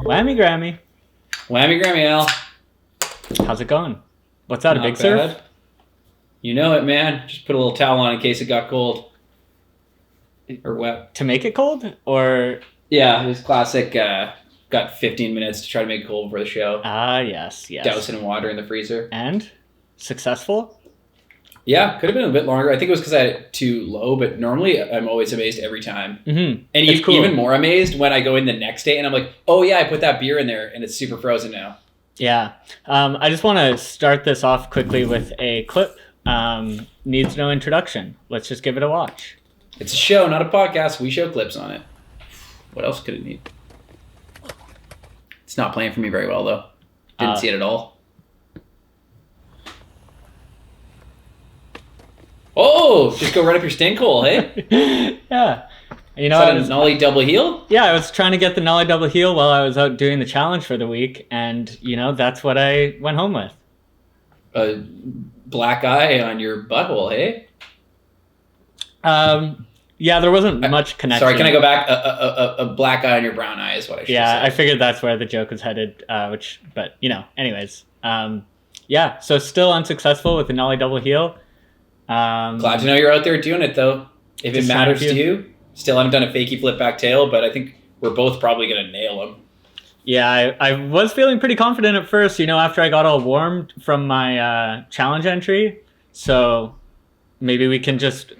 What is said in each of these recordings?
Whammy Grammy. Whammy Grammy, Al. How's it going? What's that, Not a big surf? bad. You know it, man. Just put a little towel on in case it got cold. Or wet. To make it cold? Or... Yeah, it was classic. Got 15 minutes to try to make it cold for the show. Ah, yes. Douse it in water in the freezer. And? Successful? Yeah, could have been a bit longer. I think it was because I had it too low, but normally I'm always amazed every time. Mm-hmm. And cool. even more amazed when I go in the next day and I'm like, oh yeah, I put that beer in there and it's super frozen now. Yeah. I just want to start this off quickly with a clip. Needs no introduction. Let's just give it a watch. It's a show, not a podcast. We show clips on it. What else could it need? It's not playing for me very well, though. Didn't see it at all. Oh, just go right up your stink hole, hey? Yeah. You know, is that a nollie double heel? Yeah, I was trying to get the nollie double heel while I was out doing the challenge for the week, and, you know, that's what I went home with. A black eye on your butthole, hey? Yeah, there wasn't much connection. Sorry, can I go back? A black eye on your brown eye is what I should say. Yeah, I figured that's where the joke was headed, but, you know, anyways. Yeah, so still unsuccessful with the nollie double heel. Glad to know you're out there doing it, though. If it matters to you. Still haven't done a fakie flip back tail, but I think we're both probably going to nail them. Yeah, I was feeling pretty confident at first, you know, after I got all warmed from my challenge entry. So maybe we can just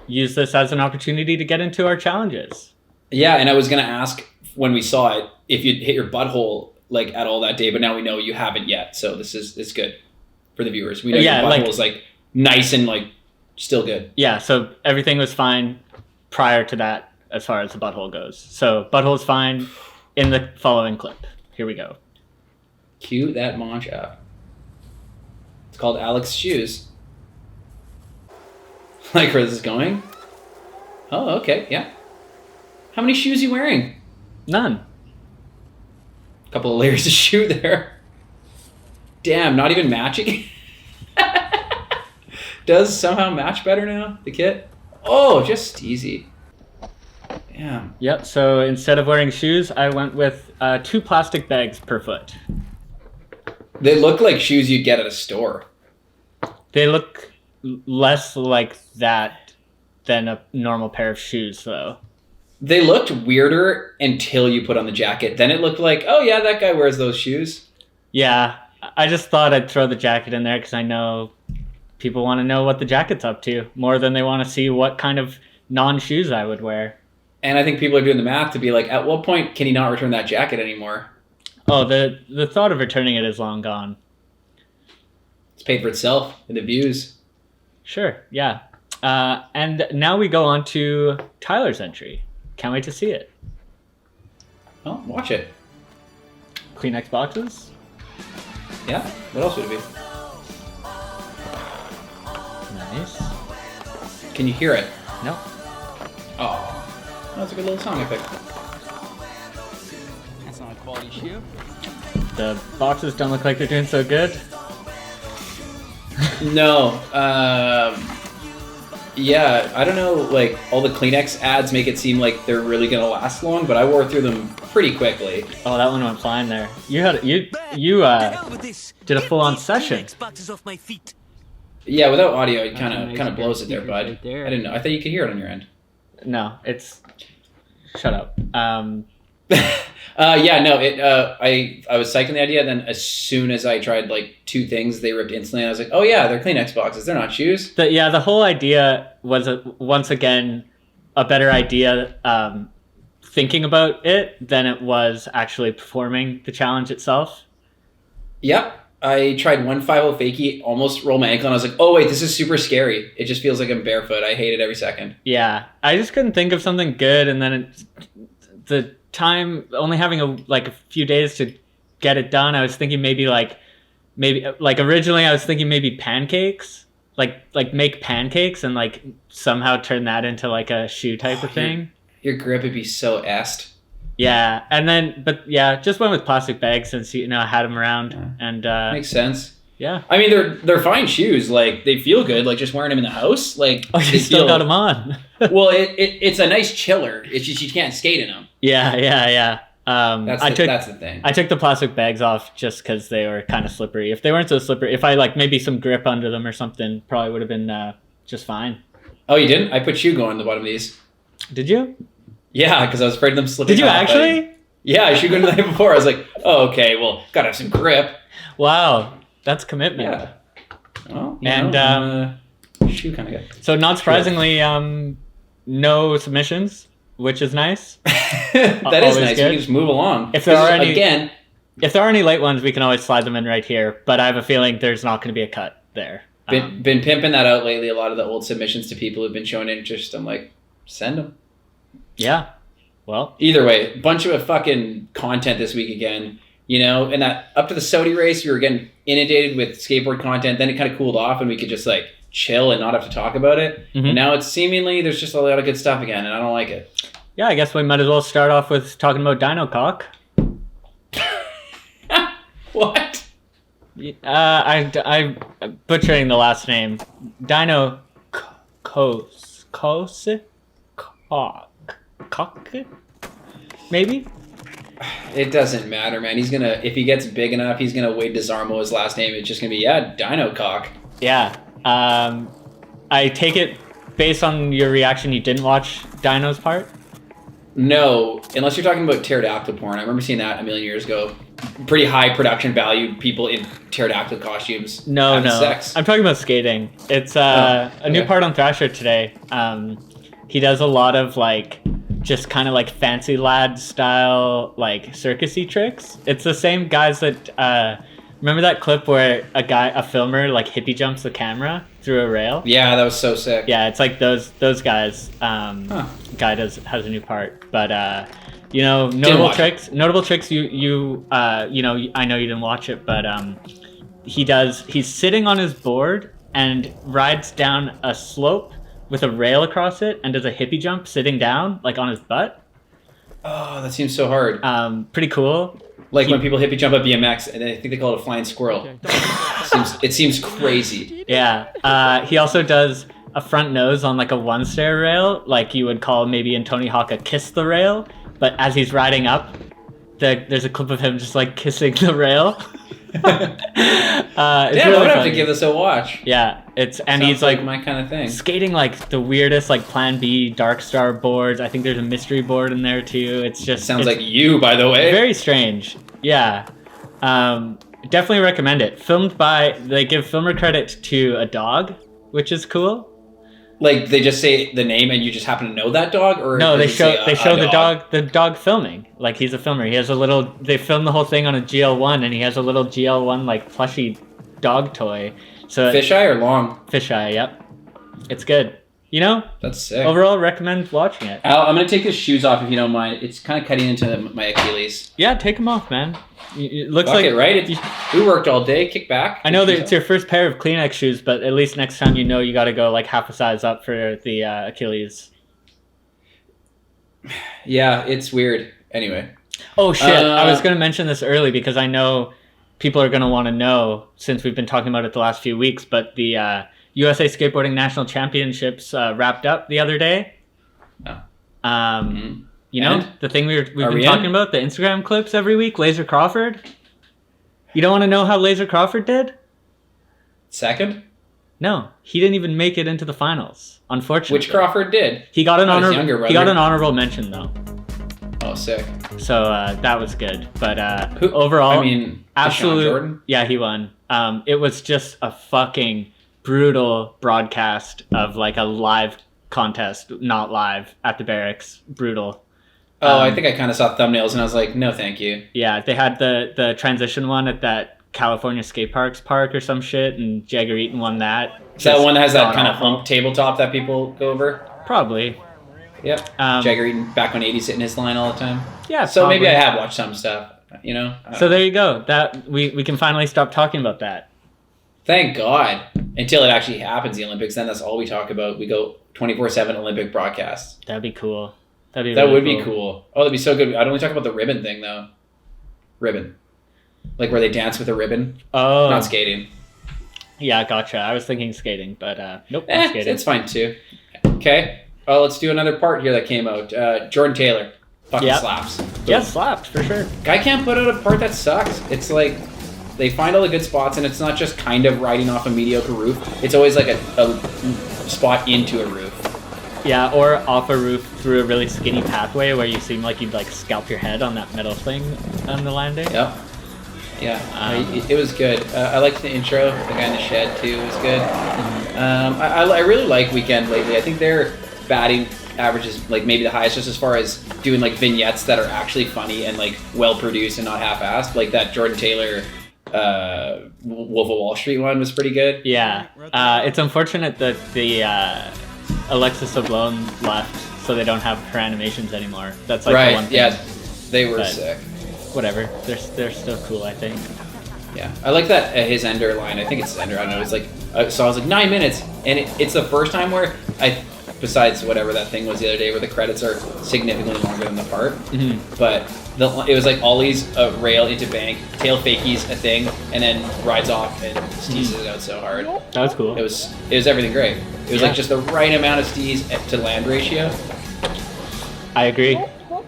use this as an opportunity to get into our challenges. Yeah, and I was going to ask when we saw it if you'd hit your butthole like at all that day, but now we know you haven't yet. So it's good for the viewers. We know your butthole is like nice and like still good. Yeah, so everything was fine prior to that as far as the butthole goes. So butthole's fine in the following clip. Here we go. Cue that Nyjah. It's called Alex's Shoes. Like where this is going? Oh, okay, yeah. How many shoes are you wearing? None. A couple of layers of shoe there. Damn, not even matching? Does somehow match better now, the kit? Oh, just easy. Damn. Yep, so instead of wearing shoes, I went with 2 plastic bags per foot. They look like shoes you'd get at a store. They look less like that than a normal pair of shoes, though. They looked weirder until you put on the jacket. Then it looked like, oh yeah, that guy wears those shoes. Yeah, I just thought I'd throw the jacket in there because I know people want to know what the jacket's up to more than they want to see what kind of non-shoes I would wear. And I think people are doing the math to be like, at what point can he not return that jacket anymore? Oh, the thought of returning it is long gone. It's paid for itself in the views. Sure, yeah. And now we go on to Tyler's entry. Can't wait to see it. Oh, watch it. Kleenex boxes? Yeah, what else would it be? Nice. Can you hear it? No. Oh, that's a good little song I picked. That's not a quality shoe. The boxes don't look like they're doing so good. No. Yeah, I don't know, like, all the Kleenex ads make it seem like they're really going to last long, but I wore through them pretty quickly. Oh, that one went flying there. You did a full-on session. Yeah, without audio, it kind of blows it there, bud. Right there. I didn't know. I thought you could hear it on your end. No, it's... Shut up. Yeah, no, I was psyching the idea, then as soon as I tried, like, 2 things, they ripped instantly, and I was like, oh yeah, they're Kleenex boxes, they're not shoes. The whole idea was, once again, a better idea thinking about it than it was actually performing the challenge itself. Yep. I tried 150 fakie, almost rolled my ankle, and I was like, oh wait, this is super scary. It just feels like I'm barefoot. I hate it every second. Yeah, I just couldn't think of something good, and then the time, only having a few days to get it done, I was thinking maybe originally I was thinking maybe pancakes, like make pancakes and like somehow turn that into like a shoe type of thing. Your grip would be so est. Yeah, but just went with plastic bags since, you know, I had them around. Yeah. And makes sense. Yeah. I mean, they're fine shoes. Like, they feel good. Like, just wearing them in the house. Like, oh, you still got them on. well, it's a nice chiller. It's just you can't skate in them. Yeah. That's the thing. I took the plastic bags off just because they were kind of slippery. If they weren't so slippery, if I like maybe some grip under them or something, probably would have been just fine. Oh, you didn't? I put shoe go on the bottom of these. Did you? Yeah, because I was afraid of them slipping. Did you actually? Yeah, I shoe go the night before. I was like, oh, okay, well, gotta have some grip. Wow, that's commitment. Yeah. Well, shoe kind of guy. So not surprisingly, no submissions, which is nice. That is nice. Good. We can just move along. If there are any late ones, we can always slide them in right here. But I have a feeling there's not going to be a cut there. Been pimping that out lately. A lot of the old submissions to people who've been showing interest. I'm like, send them. Yeah. Well, either way, bunch of fucking content this week again. You know, and that up to the Saudi race, we were getting inundated with skateboard content. Then it kind of cooled off, and we could just like chill and not have to talk about it. Mm-hmm. And now it's seemingly there's just a lot of good stuff again, and I don't like it. Yeah, I guess we might as well start off with talking about Dino cock. What? I'm butchering the last name. Dino Coce. Cock? Maybe? It doesn't matter, man. If he gets big enough, he's gonna Wade Desarmo his last name. It's just gonna be Dino cock. Yeah. I take it based on your reaction, you didn't watch Dino's part? No, unless you're talking about pterodactyl porn. I remember seeing that a million years ago. Pretty high production value, people in pterodactyl costumes. No. Sex. I'm talking about skating. It's a new part on Thrasher today. He does a lot of like just kind of like fancy lad style like circusy tricks. It's the same guys that remember that clip where a filmer like hippie jumps the camera through a rail? Yeah, that was so sick. Yeah, it's like those guys. Guy has a new part, but notable tricks. Notable tricks. I know you didn't watch it, but he's sitting on his board and rides down a slope with a rail across it and does a hippie jump sitting down like on his butt. Oh, that seems so hard. Pretty cool. Like when people hippie jump at BMX, and I think they call it a flying squirrel. It seems crazy. Yeah. He also does a front nose on like a one stair rail, like you would call maybe in Tony Hawk a kiss the rail. But as he's riding up, there's a clip of him just like kissing the rail. Damn, I'm gonna have to give this a watch. Yeah, he's like my kind of thing. Skating like the weirdest like Plan B Dark Star boards. I think there's a mystery board in there too. It's just sounds like you, by the way. Very strange. Yeah, definitely recommend it. They give filmer credit to a dog, which is cool. Like they just say the name and you just happen to know that dog, or no? They show the dog filming. Like he's a filmer. He has they filmed the whole thing on a GL1, and he has a little GL1 like plushy dog toy. So fisheye or long? Fisheye. Yep. It's good. That's sick. Overall, recommend watching it. Al, I'm gonna take his shoes off if you don't mind. It's kind of cutting into my Achilles. Yeah, take them off, man. It looks Fuck like it, right? We worked all day. Kick back. I know that it's your first pair of Kleenex shoes, but at least next time you got to go like half a size up for the Achilles. Yeah, it's weird. Anyway. Oh shit! I was gonna mention this early because I know people are gonna want to know since we've been talking about it the last few weeks. But the USA Skateboarding National Championships wrapped up the other day. Oh. The thing we've been talking about, the Instagram clips every week, Laser Crawford. You don't want to know how Laser Crawford did? Second? No, he didn't even make it into the finals, unfortunately. Which Crawford did? He got an honorable mention though. Oh, sick. So that was good. But overall, absolute. Jordan? Yeah, he won. It was just a fucking brutal broadcast of like a live contest, not live at the barracks. Brutal. Oh, I think I kind of saw thumbnails and I was like, no, thank you. Yeah, they had the transition one at that California Skate Parks park or some shit, and Jagger Eaton won that. Is that one that has that kind of hump tabletop that people go over? Probably. Yep. Jagger Eaton back when 80's hitting his line all the time. Yeah. So probably. Maybe I have watched some stuff. So there you go. That we can finally stop talking about that. Thank God. Until it actually happens, the Olympics, then that's all we talk about. We go 24/7 Olympic broadcasts. That'd be cool. That would be cool. Oh, that'd be so good. I'd only talk about the ribbon thing though. Ribbon. Like where they dance with a ribbon. Oh. Not skating. Yeah, gotcha. I was thinking skating, but nope, not skating. It's fine too. Okay. Oh, let's do another part here that came out. Jordan Taylor. Fucking slaps. Boom. Yeah, slapped, for sure. Guy can't put out a part that sucks. It's like, they find all the good spots, and it's not just kind of riding off a mediocre roof. It's always like a spot into a roof. Yeah, or off a roof through a really skinny pathway where you seem like you'd like scalp your head on that metal thing on the landing. Yep. Yeah, it was good. I liked the intro. The guy in the shed too was good. I really like Weekend lately. I think their batting average is like maybe the highest, just as far as doing like vignettes that are actually funny and like well produced and not half-assed. Like that Jordan Taylor Wolf of Wall Street one was pretty good. Yeah, it's unfortunate that the Alexis Sablon left, so they don't have her animations anymore. That's like the one thing. Yeah, they were sick. Whatever, they're still cool, I think. Yeah, I like that his Ender line. I think it's Ender. I don't know. It's like so I was like 9 minutes, and it's the first time where besides whatever that thing was the other day, where the credits are significantly longer than the part. Mm-hmm. But it was like Ollie's rail into bank, tail fakies a thing, and then rides off and steezes it out so hard. That was cool. It was everything great. It was like just the right amount of steez to land ratio. I agree.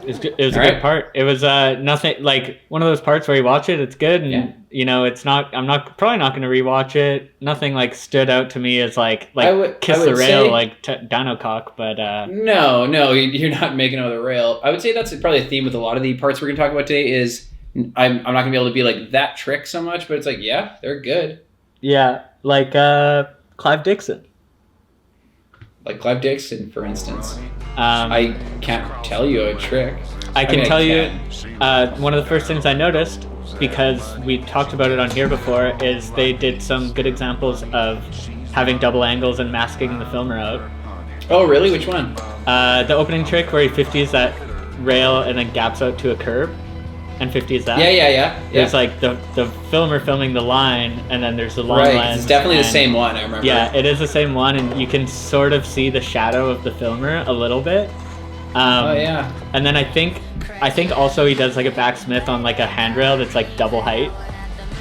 It was a good part. It was nothing like one of those parts where you watch it, it's good, and you know it's not. I'm probably not going to rewatch it. Nothing like stood out to me as like kiss the rail like Dino cock, but no, you're not making out of the rail. I would say that's probably a theme with a lot of the parts we're going to talk about today. Is I'm not going to be able to be like that trick so much, but it's like they're good. Yeah, like Clive Dixon. Like Clive Dixon, for instance. I can't tell you a trick. I can tell you one of the first things I noticed, because we talked about it on here before, is they did some good examples of having double angles and masking the filmer out. Oh, really? Which one? The opening trick where he 50s that rail and then gaps out to a curb and 50s that. Yeah. There's like the filmer filming the line, and then there's the long lens. It's definitely the same one, I remember. Yeah, it is the same one, and you can sort of see the shadow of the filmer a little bit. And then I think also he does like a backsmith on like a handrail that's like double height,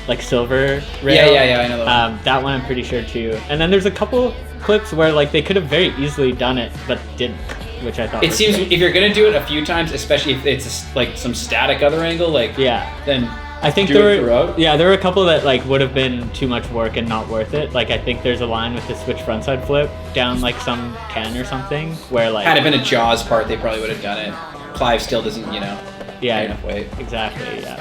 like silver rail. Yeah, I know that one. That one I'm pretty sure too. And then there's a couple clips where like they could have very easily done it, but didn't. Which I thought it seems good. If you're gonna do it a few times, especially if it's like some static other angle, then I think there were a couple that like would have been too much work and not worth it. Like I think there's a line with the switch frontside flip down like some 10 or something where like had it been a Jaws part, they probably would have done it. Clive still doesn't, carry enough weight. Exactly. Yeah.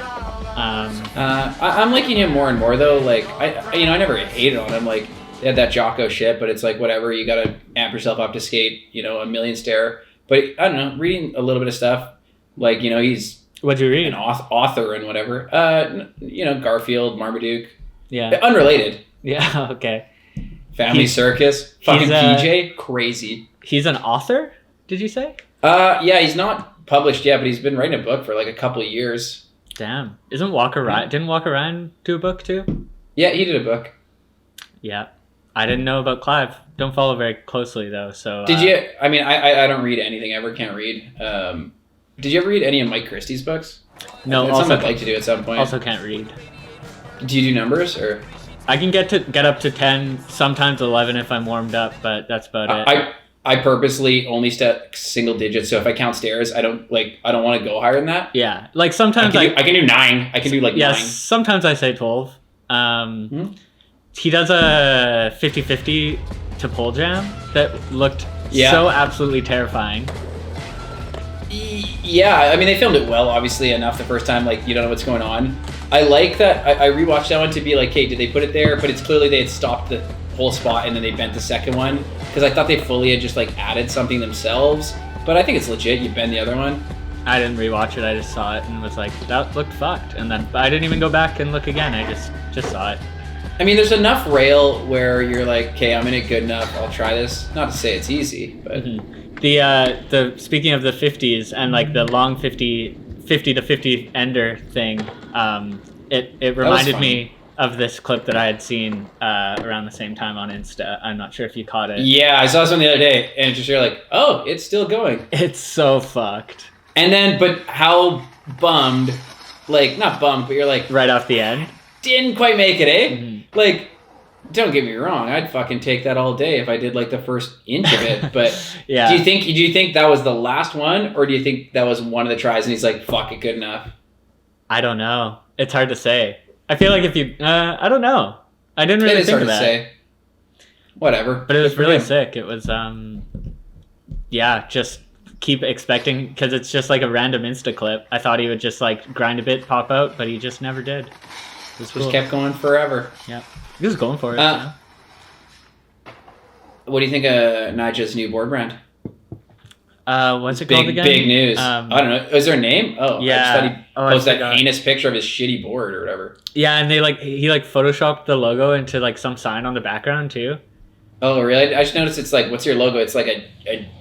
I'm liking him more and more though. Like I never hated on him. Like they had that Jocko shit, but it's like whatever. You gotta amp yourself up to skate, a million stair. But I don't know. Reading a little bit of stuff, like he's what'd you read? An author and whatever. Garfield, Marmaduke. Yeah. Unrelated. Yeah. Okay. Family Circus. Fucking PJ. Crazy. He's an author. Did you say? Yeah. He's not published yet, but he's been writing a book for like a couple of years. Damn. Didn't Walker Ryan do a book too? Yeah, he did a book. Yeah. I didn't know about Clive. Don't follow very closely though. So did you? I mean, I don't read anything ever. Can't read. Did you ever read any of Mike Christie's books? No. It's something I'd like to do at some point. Also, can't read. Do you do numbers or? I can get up to 10, sometimes 11 if I'm warmed up, but that's about it. I purposely only step single digits. So if I count stairs, I don't want to go higher than that. Yeah, like sometimes I can do 9. I can do like 9. Sometimes I say 12. He does a 50-50 to pole jam that looked so absolutely terrifying. Yeah, I mean they filmed it well, obviously enough the first time, like you don't know what's going on. I like that. I rewatched that one to be like, hey, did they put it there? But it's clearly they had stopped the whole spot and then they bent the second one, because I thought they fully had just like added something themselves. But I think it's legit. You bend the other one. I didn't rewatch it. I just saw it and was like, that looked fucked. And then I didn't even go back and look again. I just saw it. I mean, there's enough rail where you're like, okay, I'm in it good enough. I'll try this. Not to say it's easy, but the speaking of the 50s and like the long 50 to 50 ender thing, it reminded me of this clip that I had seen around the same time on Insta. I'm not sure if you caught it. Yeah, I saw something the other day, and you're like, oh, it's still going. It's so fucked. And then, but how bummed? Like, not bummed, but you're like, right off the end. Didn't quite make it, eh? Mm-hmm. Like, don't get me wrong, I'd fucking take that all day if I did like the first inch of it. But yeah. Do you think that was the last one, or do you think that was one of the tries and he's like, fuck it, good enough? I don't know. It's hard to say. I feel like if you, I don't know. I didn't really think of that. It is hard to say. Whatever. But it was really sick. It was, yeah, just keep expecting, because it's just like a random Insta clip. I thought he would just like grind a bit, pop out, but he just never did. It was cool. Just kept going forever. Yeah. He was going for it. Yeah. What do you think of Nyjah's new board brand? What's it called again? Big news. I don't know. Is there a name? Oh, yeah. I just thought he posted that heinous picture of his shitty board or whatever. Yeah, and he photoshopped the logo into like some sign on the background too. Oh, really? I just noticed it's like, what's your logo? It's like a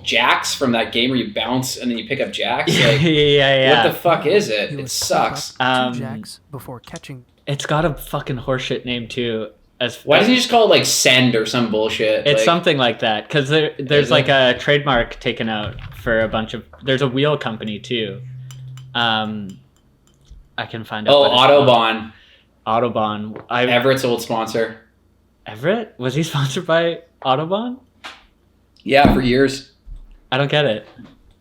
jacks from that game where you bounce and then you pick up jacks. Like, yeah. What the fuck is it? It sucks. Two jacks before catching. It's got a fucking horseshit name too. Why doesn't he just call it like Send or some bullshit? It's something like that, because there's like a trademark taken out for a bunch of. There's a wheel company too. I can find out. Oh, Autobahn. Autobahn. Everett's old sponsor. Everett? Was he sponsored by Autobahn? Yeah, for years. I don't get it.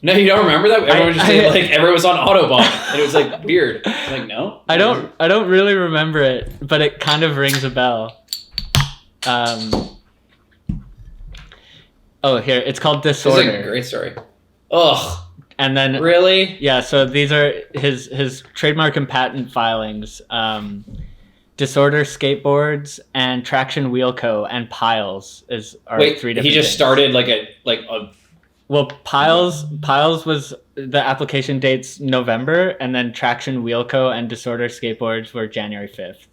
No, you don't remember that? Everyone was just saying like everyone was on Autobahn, and it was like weird. Like no, I don't really remember it, but it kind of rings a bell. Oh, here it's called Disorder. This is a great story. Ugh. And then really, yeah. So these are his trademark and patent filings. Disorder Skateboards and Traction Wheel Co. and Piles are three different. He just things. started like a. Well, Piles was the application date's November, and then Traction Wheel Co. and Disorder Skateboards were January 5th.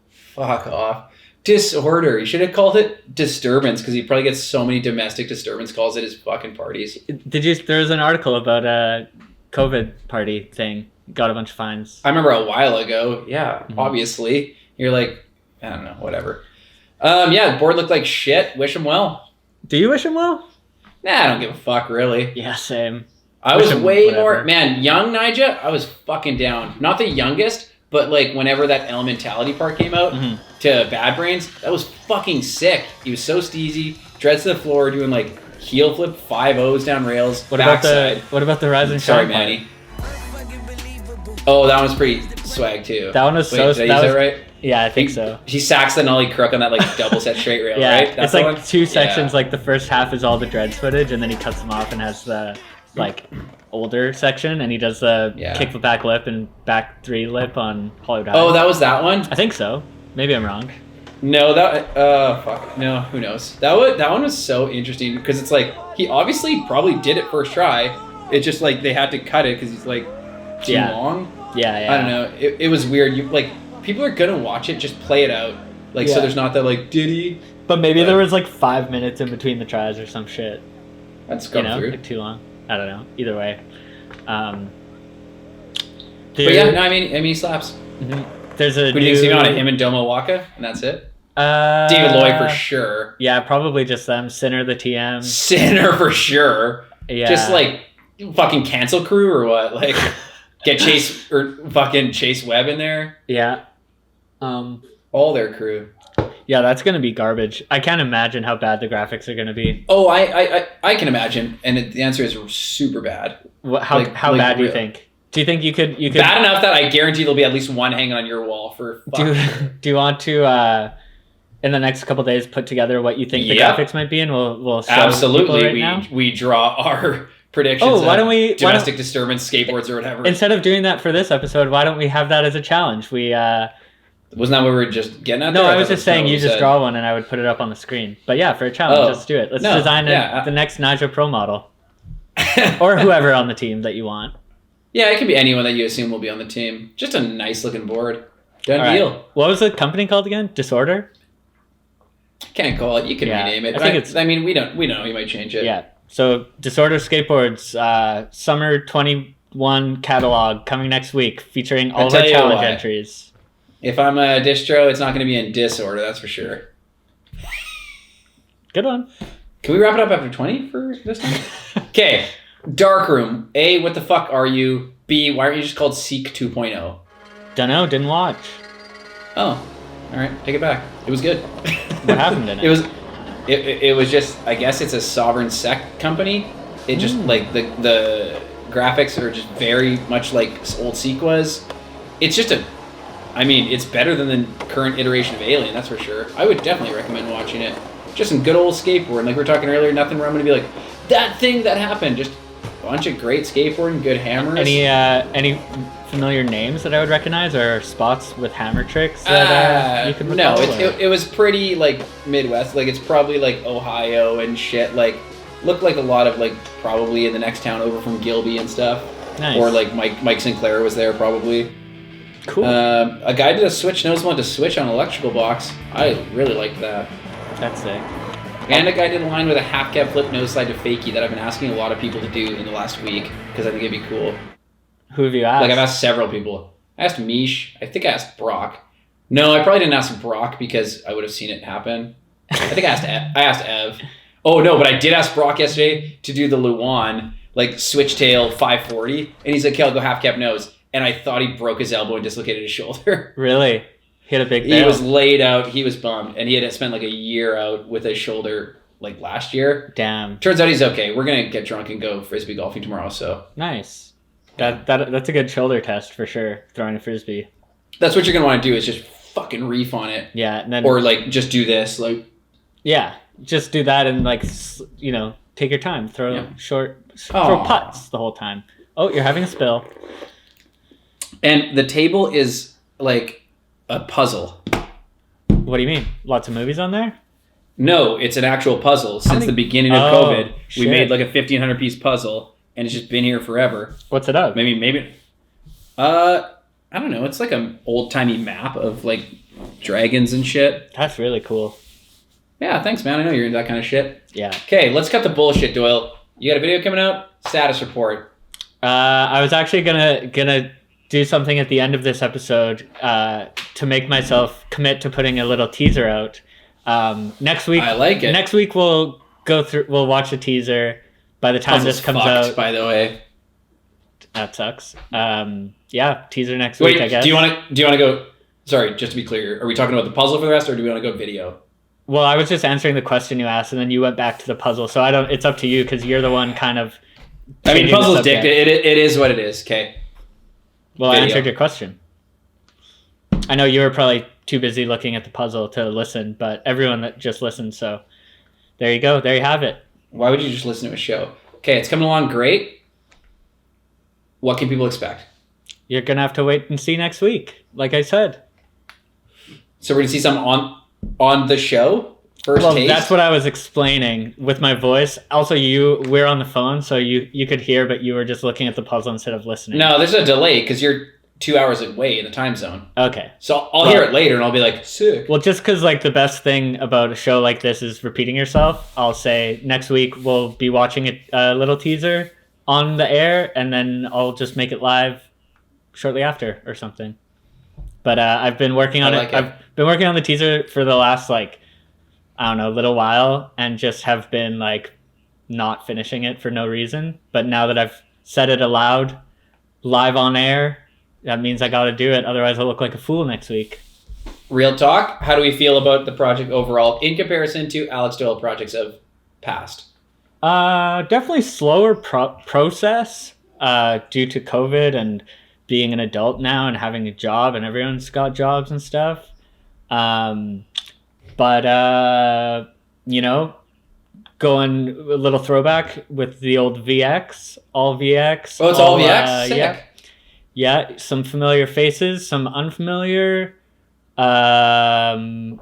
Fuck off. Disorder. You should have called it Disturbance, because he probably gets so many domestic disturbance calls at his fucking parties. There was an article about a COVID party thing. Got a bunch of fines. I remember a while ago. Yeah, obviously. You're like, I don't know, whatever. Yeah, the board looked like shit. Wish him well. Do you wish him well? Nah, I don't give a fuck, really. Yeah, same. I was way more... Man, young Nyjah, I was fucking down. Not the youngest, but like whenever that Elementality part came out to Bad Brains, that was fucking sick. He was so steezy, dreads to the floor, doing like heel flip 5-0s down rails. What about the Rise and Shine? Sorry, Manny. Oh, that one's pretty swag too. That one was Wait, did I use that right? Yeah, I think so. He sacks the nollie crook on that like double set straight rail, yeah, right? That's it's like two sections. Yeah. Like the first half is all the dreads footage, and then he cuts them off and has the like older section, and he does the kick the back lip and back 3 lip on Hollywood High. Oh, that was that one? I think so. Maybe I'm wrong. No, fuck. No, who knows? That one was so interesting because it's like he obviously probably did it first try. It's just like they had to cut it because he's like too long. Yeah. I don't know. It was weird. You like. People are gonna watch it, just play it out. Like, so there's not that, like, did he? But maybe there was, like, 5 minutes in between the tries or some shit. That's come through. Like, too long. I don't know. Either way. But yeah, no, I mean, he slaps. Mm-hmm. There's a Who do you think on it? Him and Domo Waka? And that's it? David Loy for sure. Yeah, probably just them. Sinner the TM. Sinner for sure. Yeah. Just, like, fucking cancel crew or what? Like, get Chase Webb in there? Yeah. All their crew. Yeah, that's gonna be garbage. I can't imagine how bad the graphics are gonna be. Oh, I can imagine, and the answer is super bad. How bad do you think? Do you think you could bad enough that I guarantee there'll be at least one hanging on your wall for? Do you want to in the next couple of days put together what you think the graphics might be, and we'll show absolutely people now? We draw our predictions. Oh, why don't we domestic disturbance skateboards or whatever? Instead of doing that for this episode, why don't we have that as a challenge? We wasn't that what we were just getting at? No, I was just saying you just draw one and I would put it up on the screen. But yeah, for a challenge, let's do it. Let's design the next Nyjah Pro model. Or whoever on the team that you want. Yeah, it could be anyone that you assume will be on the team. Just a nice looking board. Done deal. Right. What was the company called again? Disorder? Can't call it. You can rename it. I mean, we don't know. You might change it. Yeah. So Disorder Skateboards, Summer 21 catalog coming next week, featuring all of our challenge entries. If I'm a distro, it's not going to be in disorder, that's for sure. Good one. Can we wrap it up after 20 for this time? Okay. Darkroom. A, what the fuck are you? B, why aren't you just called Seek 2.0? Dunno, didn't watch. Oh. All right, take it back. It was good. What happened in it? It was just, I guess it's a sovereign sect company. It just like the graphics are just very much like old Sequas. It's just it's better than the current iteration of Alien, that's for sure. I would definitely recommend watching it. Just some good old skateboarding. Like we were talking earlier, nothing where I'm going to be like, that thing that happened. Just a bunch of great skateboarding, good hammers. Any familiar names that I would recognize, or spots with hammer tricks that you can recall? No, it was pretty like Midwest. Like it's probably like Ohio and shit. Like looked like a lot of like probably in the next town over from Gilby and stuff. Nice. Or like Mike Sinclair was there probably. Cool. A guy did a switch nose mount to switch on an electrical box. I really liked that. That's sick. And a guy did a line with a half cab flip nose slide to fakie that I've been asking a lot of people to do in the last week because I think it'd be cool. Who have you asked? Like I've asked several people. I asked Mish. I think I asked Brock. No, I probably didn't ask Brock because I would have seen it happen. I think I asked Ev. Oh no, but I did ask Brock yesterday to do the Luan like switch tail 540, and he's like, "Okay, I'll go half cap nose." And I thought he broke his elbow and dislocated his shoulder. Really? Hit a big He bail. was laid out. He was bummed, and he had spent like a year out with his shoulder like last year. Damn. Turns out he's okay. We're gonna get drunk and go frisbee golfing tomorrow. So nice. That's a good shoulder test for sure. Throwing a frisbee. that's what you're gonna want to do is just fucking reef on it. Yeah, and then Or like just do this like. yeah, just do that and like take your time. Throw throw putts the whole time. Oh, you're having a spill. And the table is like a puzzle. What do you mean? Lots of movies on there? No, it's an actual puzzle. Since the beginning of COVID, we made like a 1,500 piece puzzle, and it's just been here forever. What's it of? Maybe. I don't know. It's like an old timey map of like dragons and shit. That's really cool. Yeah, thanks, man. I know you're into that kind of shit. Yeah. Okay, let's cut the bullshit, Doyle. You got a video coming out? Status report. I was actually gonna do something at the end of this episode to make myself commit to putting a little teaser out. Next week. I like it. Next week we'll watch the teaser. By the time this comes out, by the way, that sucks. Yeah, teaser next week. I guess. Do you want to go? Sorry, just to be clear, are we talking about the puzzle for the rest, or do we want to go video? Well, I was just answering the question you asked, and then you went back to the puzzle. So I don't. It's up to you because you're the one kind of. I mean, puzzle's dick. It is what it is. Okay. Well, video. I answered your question. I know you were probably too busy looking at the puzzle to listen, but everyone that just listened, so there you go. There you have it. Why would you just listen to a show? Okay, it's coming along great. What can people expect? You're going to have to wait and see next week, like I said. So we're going to see something on the show? First taste? That's what I was explaining with my voice. Also, we're on the phone, so you could hear, but you were just looking at the puzzle instead of listening. No, there's a delay because you're 2 hours away in the time zone. Okay. So I'll hear it later and I'll be like, sick. Well, just because like the best thing about a show like this is repeating yourself, I'll say next week we'll be watching a little teaser on the air, and then I'll just make it live shortly after or something. But I've been working on it. I've been working on the teaser for the last little while, and just have been like not finishing it for no reason. But now that I've said it aloud, live on air, that means I got to do it. Otherwise, I'll look like a fool next week. Real talk. How do we feel about the project overall in comparison to Alex Doyle projects of past? Definitely slower process due to COVID and being an adult now and having a job, and everyone's got jobs and stuff. But going a little throwback with the old VX, all VX. Oh, it's all VX? Sick. Yeah, some familiar faces, some unfamiliar. It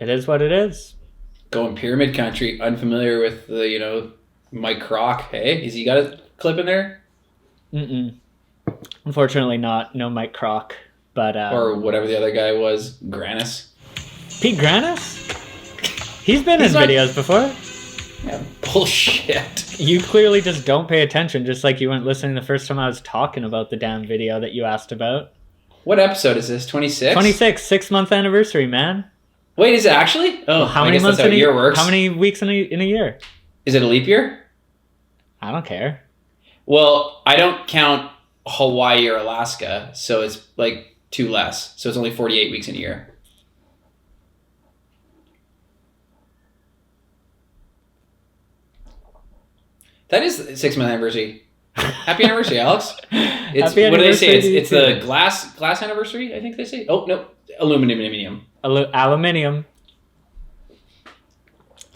is what it is. Going pyramid country, unfamiliar with the, Mike Croc. Hey, has he got a clip in there? Mm-mm. Unfortunately not. No Mike Croc. But or whatever the other guy was, Granis. Pete Granis? He's been in videos before. Yeah, bullshit. You clearly just don't pay attention, just like you weren't listening the first time I was talking about the damn video that you asked about. What episode is this? 26? 26, 6-month anniversary, man. Wait, is it actually? Oh, well, how many months in a year works? How many weeks in a year? Is it a leap year? I don't care. Well, I don't count Hawaii or Alaska, so it's like 2 less. So it's only 48 weeks in a year. That is 6-month anniversary. Happy anniversary, Alex. It's Happy what do they say? anniversary It's the glass anniversary, I think they say. Oh no, aluminum. Aluminium.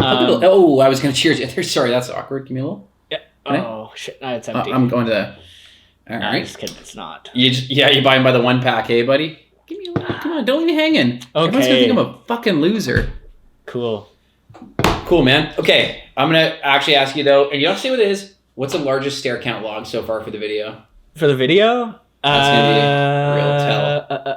Oh, I was gonna cheers you. Sorry, that's awkward. Give me a little. Yeah. Oh shit! No, it's empty. I'm going to. All No, right. just kidding. It's not. You buy them by the 1-pack, hey, buddy? Give me a little. Come on, don't leave me hanging. Everyone's gonna think I'm a fucking loser. Cool. Cool, man. Okay, I'm gonna actually ask you though, and you don't have to say what it is. What's the largest stair count log so far for the video? For the video, That's gonna be a real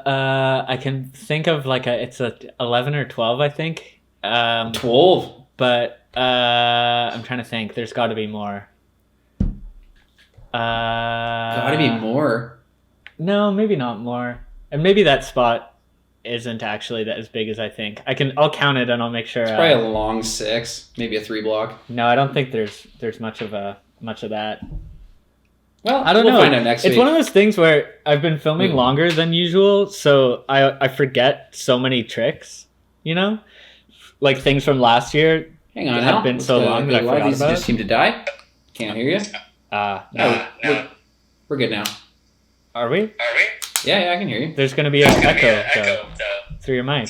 tell. I can think of it's a 11 or 12, I think. 12. But I'm trying to think. There's got to be more. Gotta be more. No, maybe not more. And maybe that spot isn't actually as big as I think. I'll count it and I'll make sure. It's probably a long 6, maybe a 3 block. No, I don't think there's much of that. Well, I don't know. We'll find out next week. It's one of those things where I've been filming longer than usual, so I forget so many tricks. You know, like things from last year. Hang on, have been so long that I forgot these about. Just seem to die. Can't hear you. No. We're good now. Are we? Yeah, I can hear you. There's going to be an echo through your mic.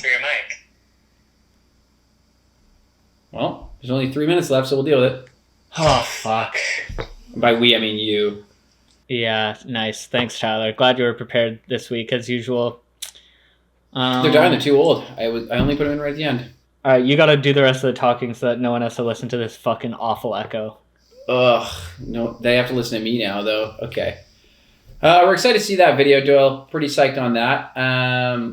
Well, there's only 3 minutes left, so we'll deal with it. Oh, fuck. By we, I mean you. Yeah, nice. Thanks, Tyler. Glad you were prepared this week, as usual. They're dying. They're too old. I only put them in right at the end. All right, you got to do the rest of the talking so that no one has to listen to this fucking awful echo. Ugh, no, they have to listen to me now, though. Okay. We're excited to see that video, Doyle. Pretty psyched on that. I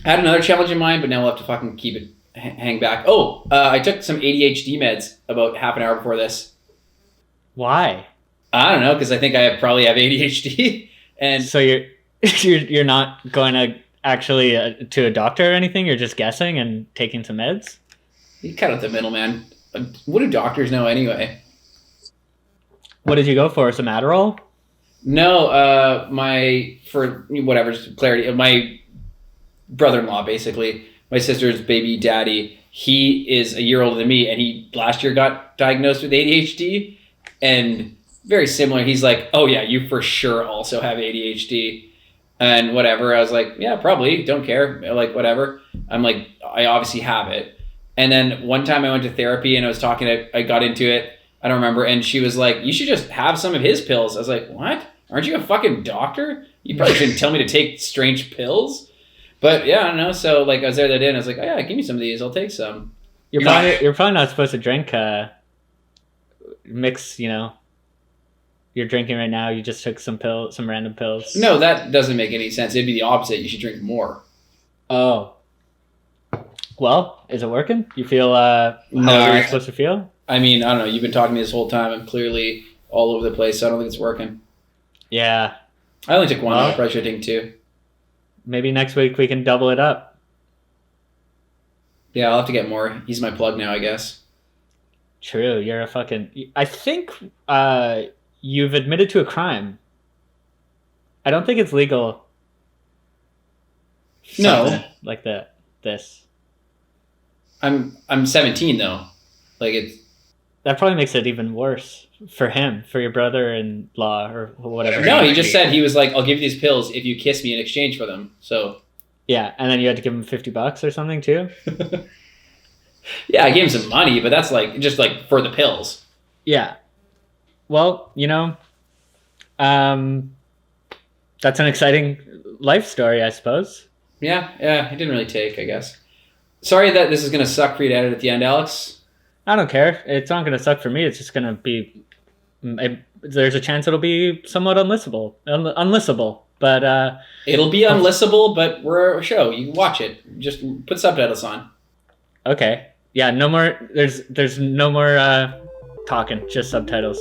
had another challenge in mind, but now we'll have to fucking keep it hang back. Oh, I took some ADHD meds about half an hour before this. Why? I don't know, because I think I probably have ADHD. And so you're not going to actually to a doctor or anything? You're just guessing and taking some meds? You cut out the middleman. What do doctors know anyway? What did you go for? Some Adderall? No, for whatever's clarity, my brother-in-law, basically, my sister's baby daddy, he is a year older than me, and he last year got diagnosed with ADHD, and very similar. He's like, oh yeah, you for sure also have ADHD. And whatever, I was like, yeah, probably, don't care, like whatever. I'm like, I obviously have it. And then one time I went to therapy and I was talking I got into it, I don't remember, and she was like, you should just have some of his pills. I was like, what? Aren't you a fucking doctor? You probably shouldn't tell me to take strange pills. But yeah, I don't know. So like I was there that day and I was like, oh yeah, give me some of these, I'll take some. You're probably not supposed to drink mix, you're drinking right now, you just took some random pills. No, that doesn't make any sense. It'd be the opposite. You should drink more. Oh. Well, is it working? You feel how you're supposed to feel? I mean, I don't know. You've been talking to me this whole time. I'm clearly all over the place, so I don't think it's working. Yeah. I only took one. I probably should take 2. Maybe next week we can double it up. Yeah, I'll have to get more. He's my plug now, I guess. True. You're a fucking... I think you've admitted to a crime. I don't think it's legal. No. Like this. I'm 17 though. Like it's that probably makes it even worse for him, for your brother-in-law or whatever. No, he just said, he was like, I'll give you these pills if you kiss me in exchange for them. So yeah, and then you had to give him $50 or something too. Yeah, I gave him some money, but that's like just like for the pills. Yeah. Well, that's an exciting life story, I suppose. Yeah, it didn't really take, I guess. Sorry that this is going to suck for you to edit at the end, Alex. I don't care. It's not going to suck for me. It's just going to be... there's a chance it'll be somewhat unlistenable. But... it'll be unlistenable, but we're a show. You can watch it. Just put subtitles on. Okay. Yeah, no more... There's no more talking. Just subtitles.